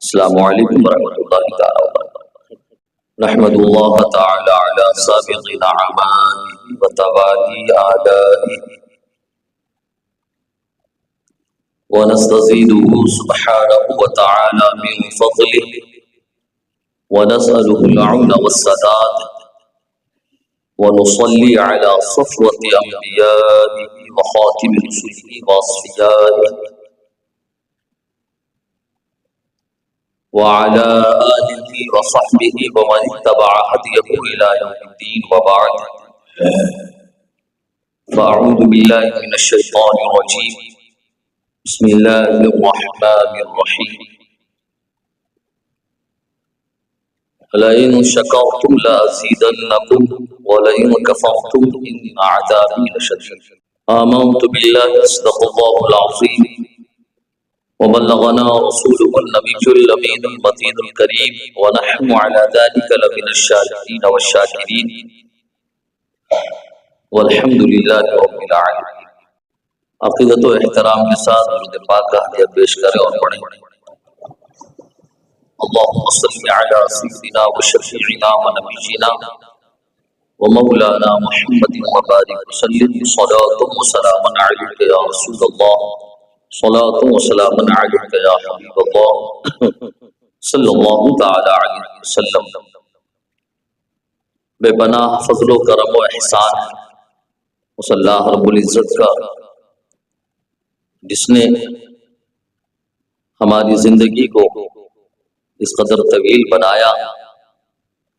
السلام علیکم ورحمۃ اللہ تعالی وبرکاتہ۔ نحمد اللہ تعالی علی سابق نعمائه وتوالي آلائه ونستزيده سبحانه وتعالى من فضله ونسأله العون والسداد ونصلي على صفوة أنبيائه وخاتم رسله وأصفيائه وعلى آله وصحبه ومن اتبع هديه إلى يوم الدين، وبعد فأعوذ بالله من الشيطان الرجيم، بسم الله الرحمن الرحيم، لئن شكرتم لأزيدنكم ولئن كفرتم إن عذابي لشديد۔ آمنت بالله صدق الله العظيم وبلغنا رسوله النبي الأمين المتين الكريم ونحن على ذلك لمن الشاهدين والشاكرين والحمد لله رب العالمين۔ عقیدت و احترام کے ساتھ درود پاک کا ہدیہ پیش کریں اور پڑھیں۔ اللهم صل على سيدنا وشفيعنا ونبينا ومولانا محمد وبارك وسلم صلاة وسلاما عليك يا رسول الله، صلاة وسلاما عليك يا حبيب الله صلی اللہ تعالی علیہ وسلم۔ بے پناہ فضل و کرم و احسان اس اللہ رب العزت کا جس نے ہماری زندگی کو اس قدر طویل بنایا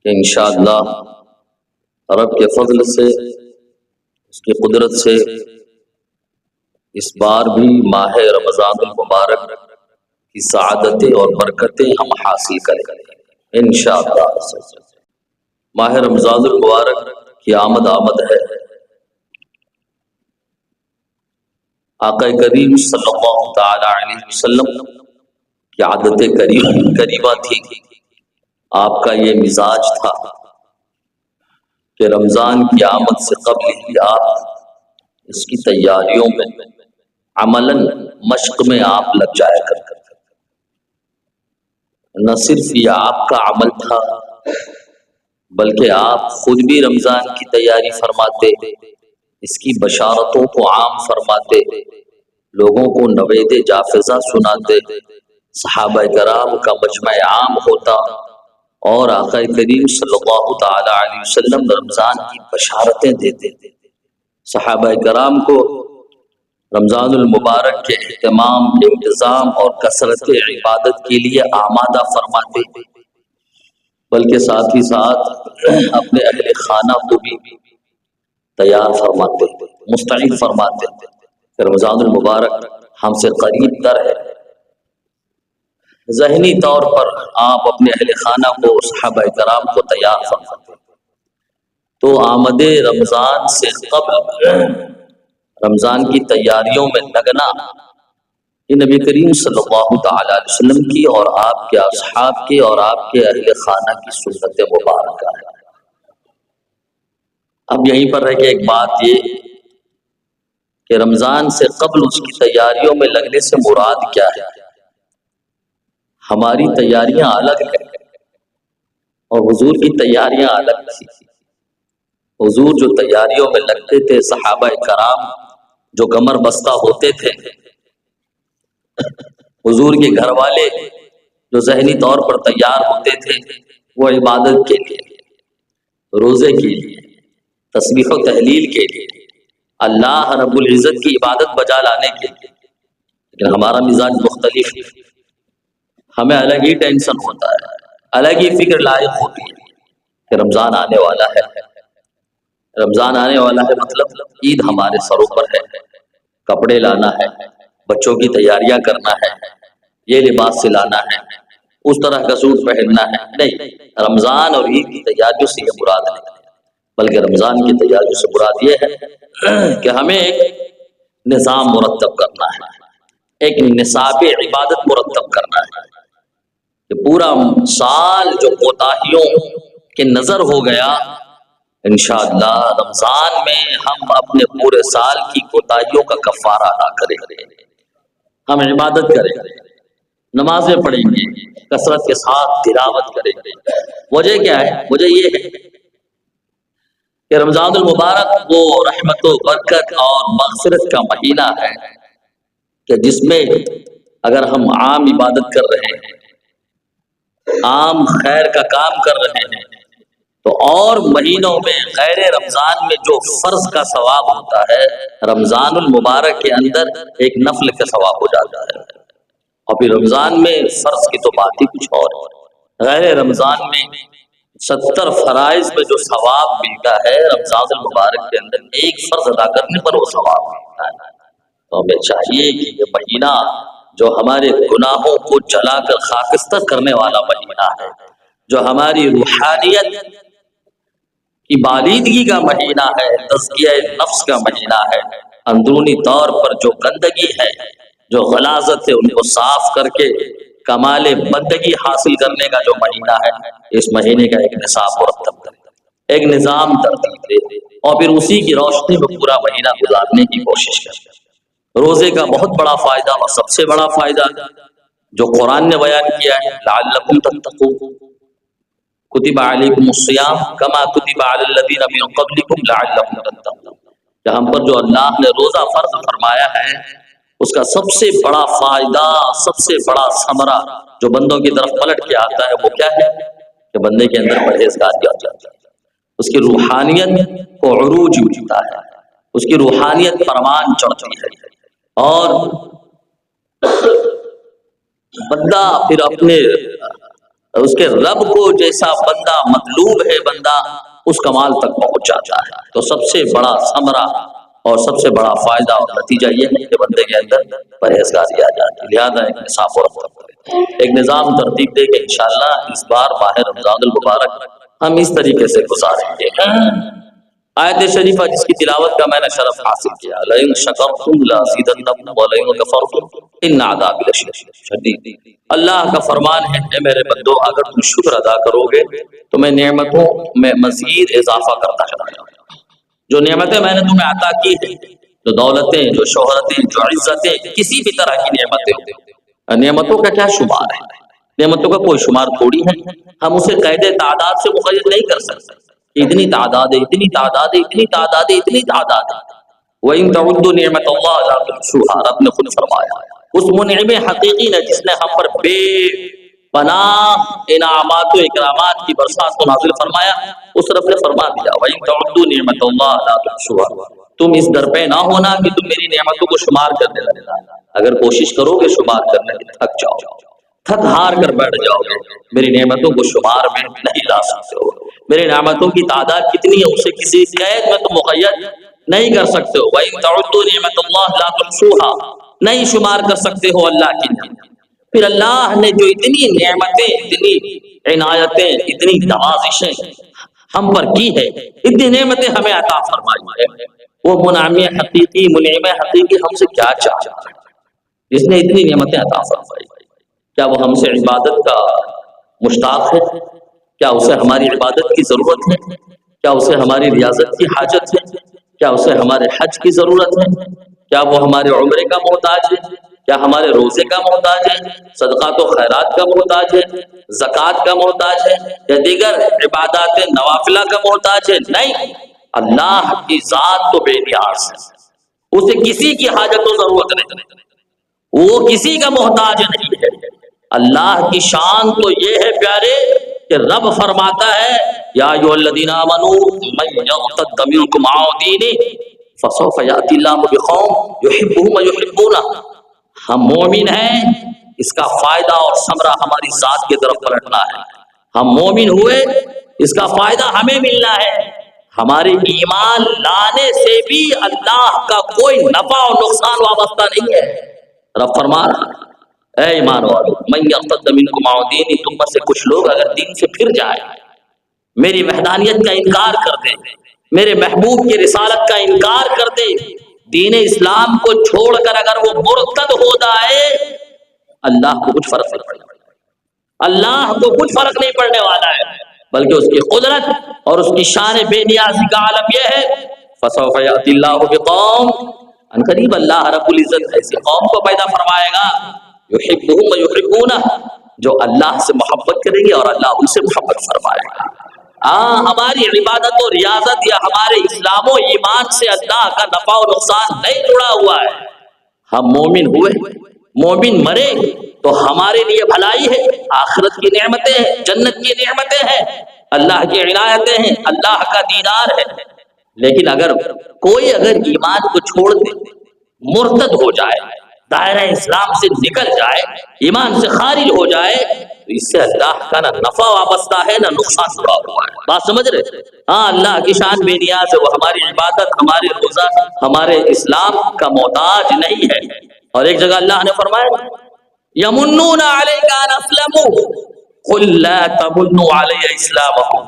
کہ انشاءاللہ رب کے فضل سے، اس کی قدرت سے اس بار بھی ماہ رمضان المبارک کی سعادتیں اور برکتیں ہم حاصل کریں انشاءاللہ۔ ماہ رمضان المبارک کی آمد ہے۔ آقا کریم صلی اللہ تعالی علیہ وسلم کی عادت کریمہ تھی، آپ کا یہ مزاج تھا کہ رمضان کی آمد سے قبل ہی آپ اس کی تیاریوں میں عملاً مشق میں آپ لگ جایا کرتے تھے۔ نہ صرف یہ آپ کا عمل تھا بلکہ آپ خود بھی رمضان کی تیاری فرماتے، اس کی بشارتوں کو عام فرماتے، لوگوں کو نوید جافزہ سناتے، صحابہ کرام کا مجمع عام ہوتا اور آقا کریم صلی اللہ تعالی علیہ وسلم رمضان کی بشارتیں دیتے، صحابہ کرام کو رمضان المبارک کے اہتمام، انتظام اور کثرت عبادت کے لیے آمادہ فرماتے، بلکہ ساتھ ہی ساتھ اپنے اہل خانہ کو بھی تیار فرماتے، مستعد فرماتے کہ رمضان المبارک ہم سے قریب تر ہے۔ ذہنی طور پر آپ اپنے اہل خانہ کو، صحابہ کرام کو تیار فرماتے۔ تو آمد رمضان سے قبل رمضان کی تیاریوں میں لگنا یہ نبی کریم صلی اللہ تعالی علیہ وسلم کی اور آپ کے اصحاب کے اور آپ کے اہل خانہ کی سنت مبارکہ ہے۔ اب یہیں پر رہ کے ایک بات یہ کہ رمضان سے قبل اس کی تیاریوں میں لگنے سے مراد کیا ہے؟ ہماری تیاریاں الگ ہیں اور حضور کی تیاریاں الگ تھی۔ حضور جو تیاریوں میں لگتے تھے، صحابہ کرام جو کمر بستہ ہوتے تھے، حضور کے گھر والے جو ذہنی طور پر تیار ہوتے تھے، وہ عبادت کے لیے، روزے کے لیے، تسبیح و تحلیل کے لیے، اللہ رب العزت کی عبادت بجا لانے کے لیے۔ لیکن ہمارا مزاج مختلف ہے، ہمیں الگ ہی ٹینشن ہوتا ہے، الگ ہی فکر لائق ہوتی ہے کہ رمضان آنے والا ہے، رمضان آنے والا ہے مطلب عید ہمارے سروں پر ہے، کپڑے لانا ہے، بچوں کی تیاریاں کرنا ہے، یہ لباس سلانا ہے، اس طرح کا سوٹ پہننا ہے۔ نہیں، رمضان اور عید کی تیاریوں سے یہ مراد نہیں، بلکہ رمضان کی تیاریوں سے مراد یہ ہے کہ ہمیں ایک نظام مرتب کرنا ہے، ایک نصاب عبادت مرتب کرنا ہے کہ پورا سال جو کوتاہیوں کے نظر ہو گیا، انشاءاللہ رمضان میں ہم اپنے پورے سال کی کوتاہیوں کا کفارہ ادا کریں، ہم عبادت کریں، نمازیں پڑھیں گے، کثرت کے ساتھ تلاوت کریں گے۔ وجہ کیا ہے؟ وجہ یہ ہے کہ رمضان المبارک وہ رحمت و برکت اور مغفرت کا مہینہ ہے کہ جس میں اگر ہم عام عبادت کر رہے ہیں، عام خیر کا کام کر رہے ہیں، تو اور مہینوں میں غیر رمضان میں جو فرض کا ثواب ہوتا ہے، رمضان المبارک کے اندر ایک نفل کا ثواب ہو جاتا ہے۔ اور پھر رمضان میں فرض کی تو بات ہی کچھ اور ہے۔ غیر رمضان میں 70 فرائض میں جو ثواب ملتا ہے، رمضان المبارک کے اندر ایک فرض ادا کرنے پر وہ ثواب ملتا ہے۔ تو ہمیں چاہیے کہ یہ مہینہ جو ہمارے گناہوں کو جلا کر خاکستر کرنے والا مہینہ ہے، جو ہماری روحانیت کی بالیدگی کا مہینہ ہے، تزکیہ نفس کا مہینہ ہے، اندرونی طور پر جو گندگی ہے، جو غلاظت ہے، ان کو صاف کر کے کمال بندگی حاصل کرنے کا جو مہینہ ہے، اس مہینے کا ایک نصاب مرتب کرے، ایک نظام ترتیب دے، اور پھر اسی کی روشنی میں پورا مہینہ گزارنے کی کوشش کرے۔ روزے کا بہت بڑا فائدہ اور سب سے بڑا فائدہ جو قرآن نے بیان کیا ہے، لعلکم تتقون، کتب علیکم الصیام کما کتب علی الذین من قبلکم لعلکم تتقون، کہ ہم پر جو اللہ نے روزہ فرض فرمایا ہے، اس کا سب سے بڑا فائدہ، سب سے بڑا ثمرہ جو بندوں کی طرف پلٹ کے آتا ہے وہ کیا ہے کہ بندے کے اندر پرہیزگاری آ جاتی ہے، اس کی روحانیت کو عروج ملتا ہے، اس کی روحانیت پروان چڑھتی ہے، اور بندہ پھر اپنے اس کے رب کو جیسا بندہ مطلوب ہے، بندہ اس کمال تک پہنچ جاتا ہے۔ تو سب سے بڑا ثمرہ اور سب سے بڑا فائدہ اور نتیجہ یہ ہے کہ بندے کے اندر پرہیزگاری آ جاتی ہے۔ لہٰذا ایک نصاب اور ایک نظام ترتیب دے کہ انشاءاللہ اس بار ماہ رمضان المبارک ہم اس طریقے سے گزاریں گے۔ آیت شریفہ جس کی تلاوت کا میں نے شرف حاصل کیا، لئن شکرتم لازیدنکم ولئن کفرتم ان عذابی لشدید، اللہ کا فرمان ہے اے میرے بندو، اگر تم شکر ادا کرو گے تو میں نعمتوں میں مزید اضافہ کرتا چلا جاؤں گا۔ جو نعمتیں میں نے تمہیں عطا کی ہیں، جو دولتیں، جو شہرتیں، جو عزتیں، کسی بھی طرح کی نعمتیں، نعمتوں کا کیا شمار ہے؟ نعمتوں کا کوئی شمار تھوڑی ہے، ہم اسے قید تعداد سے مقید نہیں کر سکتے، اتنی تعداد ہے، اتنی تعداد ہے، اتنی تعداد ہے، اتنی تعداد ہے۔ وَإِن تَعُدُّوا نِعْمَتَ اللَّهِ لَا تُحْصُوهَا، رب نے خود فرمایا، اس منعم حقیقی نے جس نے ہم پر بے پناہ انعامات و اکرامات کی برسات کو نازل فرمایا، اس رب نے فرما دیا وَإِن تَعُدُّوا نِعْمَتَ اللَّهِ لَا تُحْصُوهَا، تم اس در پہ نہ ہونا کہ تم میری نعمتوں کو شمار کرنے لگے، اگر کوشش کرو گے شمار کرنے کی تھک جاؤ گے، تھک ہار کر بیٹھ جاؤ گے، میری نعمتوں کو شمار میں نہیں لا سکتے ہو، میری نعمتوں کی تعداد کتنی ہے اسے کسی قید میں تو مقید نہیں کر سکتے ہو۔ وَإِن تَعُدُّوا نِعْمَتَ اللَّهِ لَا تُحْصُوهَا، نہیں شمار کر سکتے ہو اللہ کی نعمت۔ پھر اللہ نے جو اتنی نعمتیں، اتنی عنایتیں، اتنی نوازشیں ہم پر کی ہے، اتنی نعمتیں ہمیں عطا فرمائی ہے، وہ منعم حقیقی ہم سے کیا چاہتا ہے جس نے اتنی نعمتیں عطا فرمائی؟ کیا وہ ہم سے عبادت کا مشتاق ہے؟ کیا اسے ہماری عبادت کی ضرورت ہے؟ کیا اسے ہماری ریاضت کی حاجت ہے؟ کیا اسے ہمارے حج کی ضرورت ہے؟ کیا وہ ہمارے عمرے کا محتاج ہے؟ کیا ہمارے روزے کا محتاج ہے؟ صدقات و خیرات کا محتاج ہے؟ زکوٰۃ کا محتاج ہے؟ یا دیگر عبادات نوافلہ کا محتاج ہے؟ نہیں، اللہ کی ذات تو بے نیاز ہے، اسے کسی کی حاجت و ضرورت نہیں، وہ کسی کا محتاج نہیں ہے۔ اللہ کی شان تو یہ ہے پیارے کہ رب فرماتا ہے یا ایھا الذین آمنوا من یرتد منکم عن دینہ فسوف یأتی اللہ بقوم یحبهم ویحبونہ، ہم مومن ہیں، اس کا فائدہ اور ثمرہ ہماری ذات کی طرف پلٹنا ہے، ہم مومن ہوئے، اس کا فائدہ ہمیں ملنا ہے، ہمارے ایمان لانے سے بھی اللہ کا کوئی نفع اور نقصان وابستہ نہیں ہے۔ رب فرما رہا ہے اے ایمان والو من یرتد منکم عن دینہ، تم میں سے کچھ لوگ اگر دین سے پھر جائیں، میری وحدانیت کا انکار کر دیں، میرے محبوب کی رسالت کا انکار کر دیں، دین اسلام کو چھوڑ کر اگر وہ مرتد ہو جائے، اللہ کو کچھ فرق نہیں پڑنے والا، اللہ کو کچھ فرق نہیں پڑنے والا ہے، بلکہ اس کی قدرت اور اس کی شان بے نیازی کا عالم یہ ہے فسوف یأتی اللہ بقوم، ان قریب اللہ رب العزت ایسی قوم کو پیدا فرمائے گا یحبہم ویحبونہ، جو اللہ سے محبت کریں گے اور اللہ ان سے محبت فرمائے گا۔ ہماری عبادت و ریاضت یا ہمارے اسلام و ایمان سے اللہ کا نفع و نقصان نہیں جڑا ہوا ہے۔ ہم مومن ہوئے، مومن مرے تو ہمارے لیے بھلائی ہے، آخرت کی نعمتیں ہیں، جنت کی نعمتیں ہیں، اللہ کی عنایتیں ہیں، اللہ کا دیدار ہے۔ لیکن اگر کوئی ایمان کو چھوڑ دے، مرتد ہو جائے، دائرہ اسلام سے نکل جائے، ایمان سے خارج ہو جائے، تو اس سے اللہ کا نہ نفع وابستہ ہے نہ نقصان جڑا ہوا ہے۔ بات سمجھ رہے؟ ہاں، اللہ کی شان بے نیاز ہے، وہ ہماری عبادت، ہماری روزہ، ہمارے اسلام کا محتاج نہیں ہے۔ اور ایک جگہ اللہ نے فرمایا یمنون علیک ان اسلموا قل لا تمنوا علی اسلامکم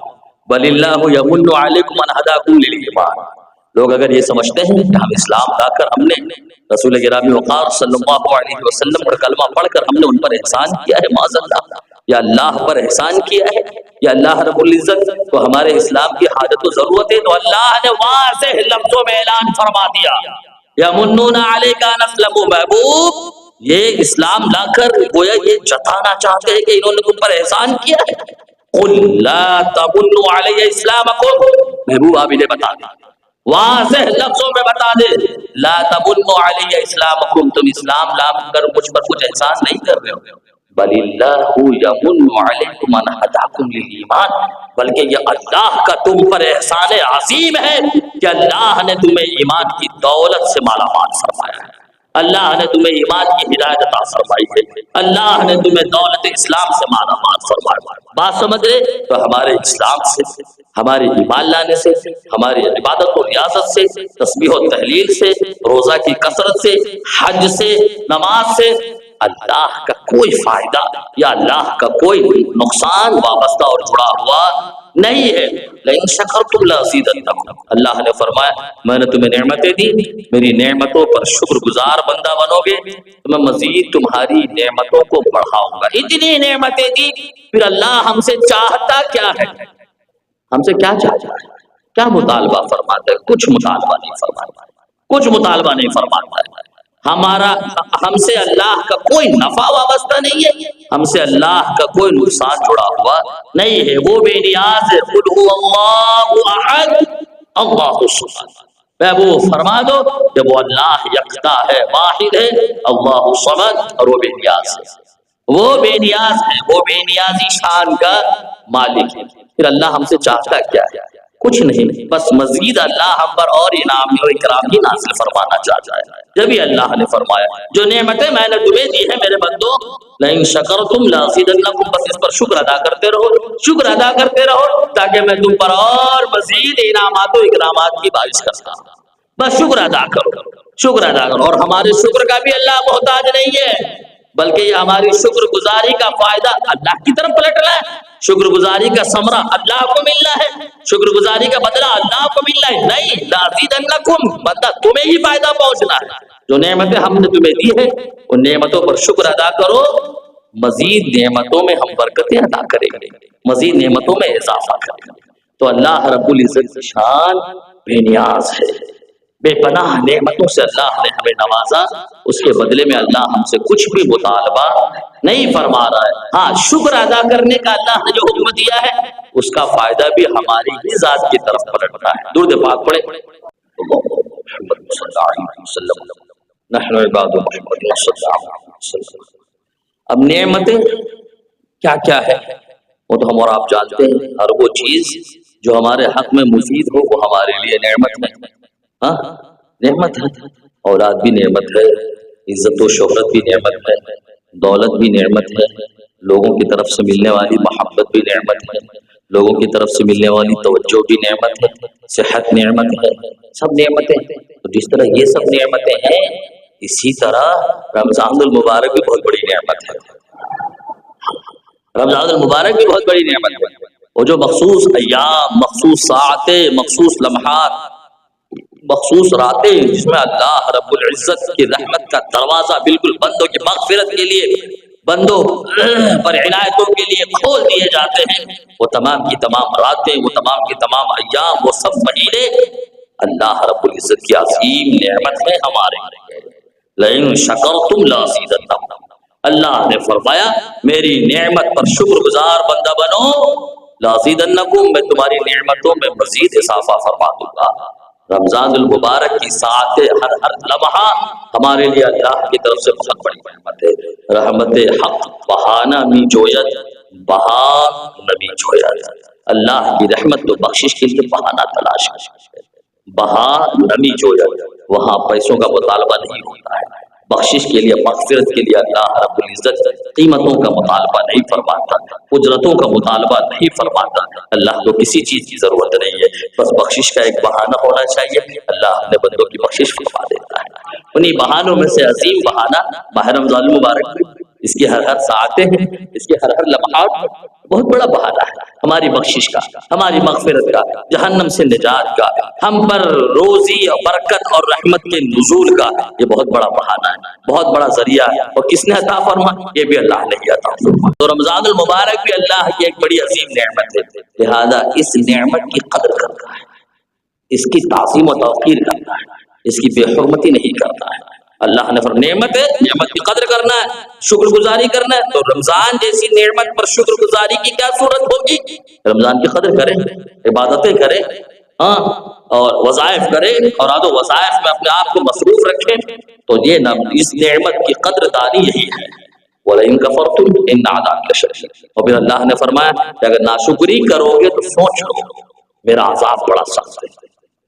بل اللہ یمن علیکم ان ہداکم للایمان۔ لوگ اگر یہ سمجھتے ہیں کہ ہم اسلام لا کر ہم نے رسول گرامی وقار صلی اللہ علیہ وسلم کا کلمہ پڑھ کر ہم نے ان پر احسان کیا ہے، معاذ اللہ، یا اللہ پر احسان کیا ہے، یا اللہ رب العزت کو ہمارے اسلام کی حاجت و ضرورت ہے، تو اللہ نے واضح لفظوں میں اعلان فرما دیا یمنون علیک ان اسلموا، محبوب یہ اسلام لا کر گویا یہ جتانا چاہتے ہیں کہ انہوں نے تم پر احسان کیا ہے۔ قل لا تمنوا علی اسلامکم، محبوب آپ انہیں بتا دیں، واضح لفظوں میں بتا دے، لا تمنوا علی اسلامکم، تم اسلام لا کر مجھ پر کچھ احسان نہیں کر رہے ہو، بل اللہ یمن علیکم ان ہداکم للایمان، بلکہ یہ اللہ کا تم پر احسان عظیم ہے کہ اللہ نے تمہیں ایمان کی دولت سے مالا مال فرمایا ہے، اللہ نے تمہیں ایمان کی ہدایت عطا فرمائی ہے، اللہ نے تمہیں دولت اسلام سے مالا مال فرمایا۔ بات سمجھ رہے؟ تو ہمارے اسلام سے، ہمارے ایمان لانے سے، ہماری عبادت و ریاضت سے، تسبیح و تحلیل سے، روزہ کی کثرت سے، حج سے، نماز سے اللہ کا کوئی فائدہ یا اللہ کا کوئی نقصان وابستہ اور جڑا ہوا نہیں ہے۔ لئن شکرتم لازیدنکم، اللہ نے فرمایا میں نے تمہیں نعمتیں دی، میری نعمتوں پر شکر گزار بندہ بنو گے تو میں مزید تمہاری نعمتوں کو بڑھاؤں گا۔ اتنی نعمتیں دی، پھر اللہ ہم سے چاہتا کیا ہے؟ ہم سے کیا چاہتا ہے؟ کیا مطالبہ فرماتا ہے؟ کچھ مطالبہ نہیں فرماتا، کچھ مطالبہ نہیں فرماتا ہے۔ ہم سے اللہ کا کوئی نفع وابستہ نہیں ہے، ہم سے اللہ کا کوئی نقصان جڑا ہوا نہیں ہے، وہ بے نیاز ہے۔ قل هو اللہ احد اللہ الصمد، محبوب فرما دو کہ وہ اللہ یکتا ہے، واحد ہے، اللہ الصمد، اور وہ بے نیاز ہے، وہ بے نیاز ہے، وہ بے نیازی شان کا مالک ہے۔ پھر اللہ ہم سے چاہتا کیا ہے؟ کچھ نہیں، بس مزید اللہ ہم پر اور انعام اور اکرام کی نازل فرمانا چاہتا ہے۔ جبھی اللہ نے فرمایا جو نعمتیں میں نے تمہیں دی ہیں میرے بندو، لئن شکرتم لازیدنکم، بس اس پر شکر ادا کرتے رہو، شکر ادا کرتے رہو، تاکہ میں تم پر اور مزید انعامات و اکرامات کی بارش کرتا ہوں۔ بس شکر ادا کرو، شکر ادا کرو، اور ہمارے شکر کا بھی اللہ محتاج نہیں ہے، بلکہ یہ ہماری شکر گزاری کا فائدہ اللہ کی طرف پلٹنا ہے، شکر گزاری کا ثمرہ اللہ کو ملنا ہے، شکر گزاری کا بدلہ اللہ کو ملنا ہے، نہیں لازیدنکم، بندہ تمہیں ہی فائدہ پہنچنا ہے۔ جو نعمتیں ہم نے تمہیں دی ہیں ان نعمتوں پر شکر ادا کرو، مزید نعمتوں میں ہم برکتیں عطا کریں گے، مزید نعمتوں میں اضافہ کریں گے۔ تو اللہ رب العزت کی شان بے نیاز ہے، بے پناہ نعمتوں سے اللہ نے ہمیں نوازا، اس کے بدلے میں اللہ ہم سے کچھ بھی مطالبہ نہیں فرما رہا ہے۔ ہاں، شکر ادا کرنے کا اللہ نے جو حکم دیا ہے اس کا فائدہ بھی ہماری ہی ذات کی طرف پلٹتا ہے۔ درود پاک پڑھے محمد صلی اللہ علیہ وسلم، نحن عباد محمد صلی اللہ علیہ وسلم۔ اب نعمتیں کیا کیا ہے وہ تو ہم اور آپ جانتے ہیں، ہر وہ چیز جو ہمارے حق میں مفید ہو وہ ہمارے لیے نعمت ہے۔ ہاں، نعمت ہے، اولاد بھی نعمت ہے، عزت و شہرت بھی نعمت ہے، دولت بھی نعمت ہے، لوگوں کی طرف سے ملنے والی محبت بھی نعمت ہے، لوگوں کی طرف سے ملنے والی توجہ بھی نعمت ہے، صحت نعمت ہے، سب نعمتیں۔ تو جس طرح یہ سب نعمتیں ہیں، اسی طرح رمضان المبارک بھی بہت بڑی نعمت ہے، رمضان المبارک بھی بہت بڑی نعمت ہے۔ وہ جو مخصوص ایام، مخصوص ساعتیں، مخصوص لمحات، مخصوص راتیں جس میں اللہ رب العزت کی رحمت کا دروازہ بالکل بندوں کی مغفرت کے لیے، بندوں پر عنایتوں کے لیے کھول دیے جاتے ہیں، وہ تمام کی تمام راتیں، وہ تمام کی تمام ایام، وہ سب مہینے اللہ رب العزت کی عظیم نعمت ہے ہمارے لیے۔ لئن شکرتم لازیدنکم، اللہ نے فرمایا میری نعمت پر شکر گزار بندہ بنو، لازیدنکم، میں تمہاری نعمتوں میں مزید اضافہ فرما دوں گا۔ رمضان المبارک کی ساعت ہر لمحہ ہمارے لیے اللہ کی طرف سے بہت بڑی رحمت ہے۔ رحمت حق بہانہ می جویت، بہا نمی جویت۔ اللہ کی رحمت تو بخشش کے لیے بہانہ تلاش ہے، بہا نمی جویت، وہاں پیسوں کا مطالبہ نہیں ہوتا ہے۔ بخشش کے لیے، مغفرت کے لیے اللہ رب العزت قیمتوں کا مطالبہ نہیں فرماتا، اجرتوں کا مطالبہ نہیں فرماتا۔ اللہ کو کسی چیز کی ضرورت نہیں ہے، بس بخشش کا ایک بہانہ ہونا چاہیے، اللہ اپنے بندوں کی بخشش فرما دیتا ہے۔ انہی بہانوں میں سے عظیم بہانہ ماہ رمضان المبارک، اس کی ہر ساعتیں ہیں، اس کے ہر لمحات بہت بڑا بہانہ ہے ہماری بخشش کا، ہماری مغفرت کا، جہنم سے نجات کا، ہم پر روزی اور برکت اور رحمت کے نزول کا۔ یہ بہت بڑا بہانہ ہے، بہت بڑا ذریعہ ہے، اور کس نے عطا فرما؟ یہ بھی اللہ نے ہی عطا فرما۔ تو رمضان المبارک بھی اللہ کی ایک بڑی عظیم نعمت ہے، لہذا اس نعمت کی قدر کرتا ہے، اس کی تعظیم و توقیر کرتا ہے، اس کی بے حرمتی نہیں کرتا ہے۔ اللہ نے فرمایا نعمت ہے، نعمت کی قدر کرنا ہے، شکر گزاری کرنا ہے۔ تو رمضان جیسی نعمت پر شکر گزاری کی کیا صورت ہوگی؟ رمضان کی قدر کریں، عبادتیں کریں، ہاں، اور وظائف کریں، اور آدھو وظائف میں اپنے آپ کو مصروف رکھیں، تو یہ اس نعمت کی قدر دانی یہی ہے۔ وَلَئِن كَفَرْتُمْ إِنَّ عَذَابِي لَشَدِيدٌ، اور پھر اللہ نے فرمایا کہ اگر ناشکری کرو گے تو سوچ لو میرا عذاب بڑا سخت ہے،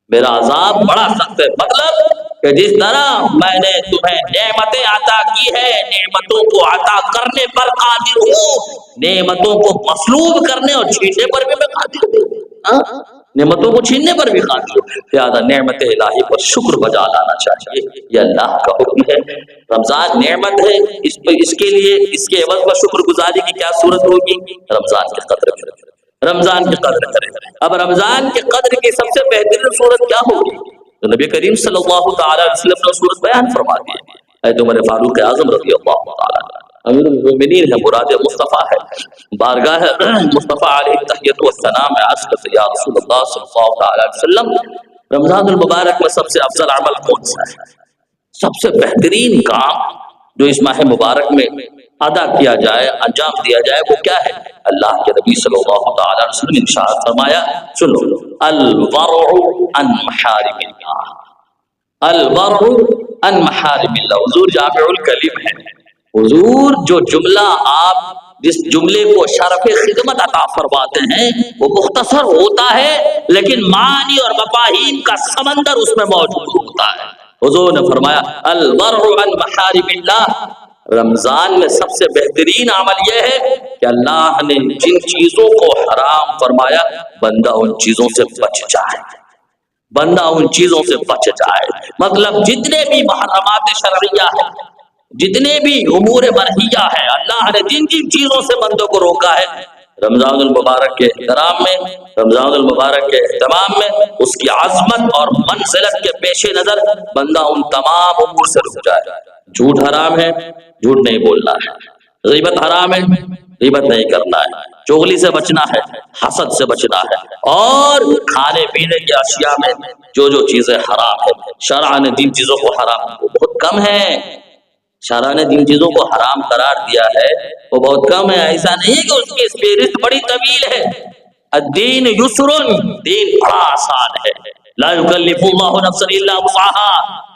میرا عذاب بڑا سخت ہے۔ مطلب کہ جس طرح میں نے تمہیں نعمتیں عطا کی ہے، نعمتوں کو عطا کرنے پر قادر ہوں، نعمتوں کو مصلوب کرنے اور چھیننے پر بھی میں قادر ہوں، نعمتوں کو چھیننے پر بھی قادر ہوں، لہذا نعمت الہی پر شکر بجا لانا چاہیے، یہ اللہ کا حکم ہے۔ رمضان نعمت ہے، اس کے لیے اس کے عوض پر شکر گزاری کی کیا صورت ہوگی؟ رمضان کی قدر کریں، رمضان کی قدر کریں۔ اب رمضان کی قدر کی سب سے بہترین صورت کیا ہوگی؟ تو نبی کریم صلی اللہ تعالی علیہ وسلم نے صورت بیان فرما دی ہے۔ حضرت عمر فاروق اعظم رضی اللہ تعالی امیر المومنین ہے، مراد مصطفیٰ ہے، بارگاہ مصطفیٰ علیہ تحیت و ثنا میں عرض کرتے یا رسول اللہ صلی اللہ تعالی علیہ وسلم، رمضان المبارک میں سب سے افضل عمل کون سا ہے؟ سب سے بہترین کام جو اس ماہ مبارک میں ادا کیا جائے، انجام دیا جائے، وہ کیا ہے؟ اللہ کے نبی صلی اللہ تعالی علیہ وسلم نے ارشاد فرمایا، سنو، الورع عن محارم اللہ، الورع عن محارم اللہ۔ حضور جامع الکلم ہے، حضور جو جملہ آپ جس جملے کو شرف خدمت عطا فرماتے ہیں وہ مختصر ہوتا ہے، لیکن معانی اور مفاہیم کا سمندر اس میں موجود ہوتا ہے۔ حضور نے فرمایا الورع عن محارم اللہ، رمضان میں سب سے بہترین عمل یہ ہے کہ اللہ نے جن چیزوں کو حرام فرمایا بندہ ان چیزوں سے بچ جائے، بندہ ان چیزوں سے بچ جائے۔ مطلب جتنے بھی محرمات شرعیہ ہیں، جتنے بھی امور مرحیہ ہیں، اللہ نے جن جن چیزوں سے بندوں کو روکا ہے، رمضان المبارک کے احترام میں، رمضان المبارک کے اہتمام میں، اس کی عظمت اور منزلت کے پیش نظر بندہ ان تمام امور سے رک جائے۔ جھوٹ حرام ہے، جھوٹ نہیں بولنا ہے، غیبت حرام ہے، غیبت نہیں کرنا ہے، چغلی سے بچنا ہے، حسد سے بچنا ہے، اور کھانے پینے کی اشیاء میں جو جو چیزیں حرام ہیں، شرع نے جن چیزوں کو حرام وہ بہت کم ہے، شرع نے جن چیزوں کو حرام قرار دیا ہے وہ بہت کم ہے۔ ایسا نہیں ہے کہ اس کی فہرست بڑی طویل ہے۔ الدین یسر، دین بڑا آسان ہے، لا یکلف اللہ نفسا الا وسعها،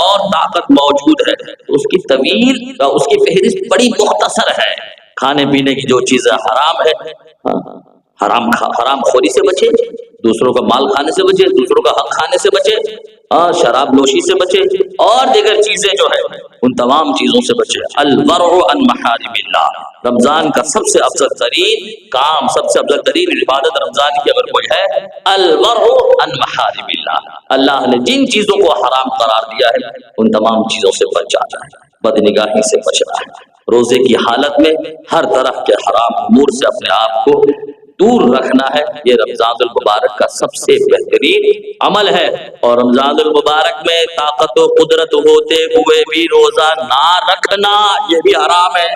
اور طاقت موجود ہے۔ اس کی طویل، اس کی فہرست بڑی مختصر ہے۔ کھانے پینے کی جو چیزیں حرام ہے، حرام خوری سے بچے، دوسروں کا مال کھانے سے بچے، دوسروں کا حق کھانے سے بچے، شراب نوشی سے بچے، اور دیگر چیزیں جو ہے ان تمام چیزوں سے بچے۔ الورع عن محارم اللہ، رمضان کا سب سے افضل ترین کام، سب سے افضل ترین عبادت رمضان کی اگر کوئی ہے، الورع عن محارم اللہ، اللہ نے جن چیزوں کو حرام قرار دیا ہے ان تمام چیزوں سے بچ جانا ہے، بدنگاہی سے بچنا ہے، روزے کی حالت میں ہر طرح کے حرام امور سے اپنے آپ کو دور رکھنا ہے۔ یہ رمضان المبارک کا سب سے بہترین عمل ہے، اور رمضان المبارک میں طاقت و قدرت ہوتے ہوئے بھی روزہ نہ رکھنا یہ بھی حرام ہے۔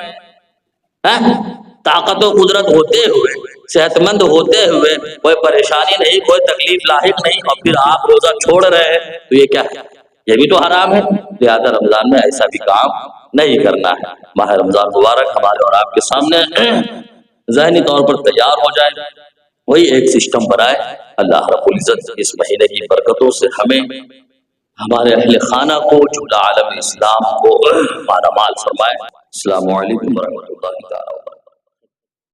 طاقت و قدرت ہوتے ہوئے، صحت مند ہوتے ہوئے، کوئی پریشانی نہیں، کوئی تکلیف لاحق نہیں، اور پھر آپ روزہ چھوڑ رہے ہیں تو یہ کیا ہے؟ یہ بھی تو حرام ہے، لہذا رمضان میں ایسا بھی کام نہیں کرنا ہے۔ ماہ رمضان مبارک ہمارے اور آپ کے سامنے ذہنی طور پر تیار ہو جائے، وہی ایک سسٹم بنائے۔ اللہ رب العزت اس مہینے کی برکتوں سے ہمیں، ہمارے اہل خانہ کو، جملہ عالم اسلام کو مالا مال فرمائے۔ السلام علیکم ورحمۃ اللہ تعالیٰ۔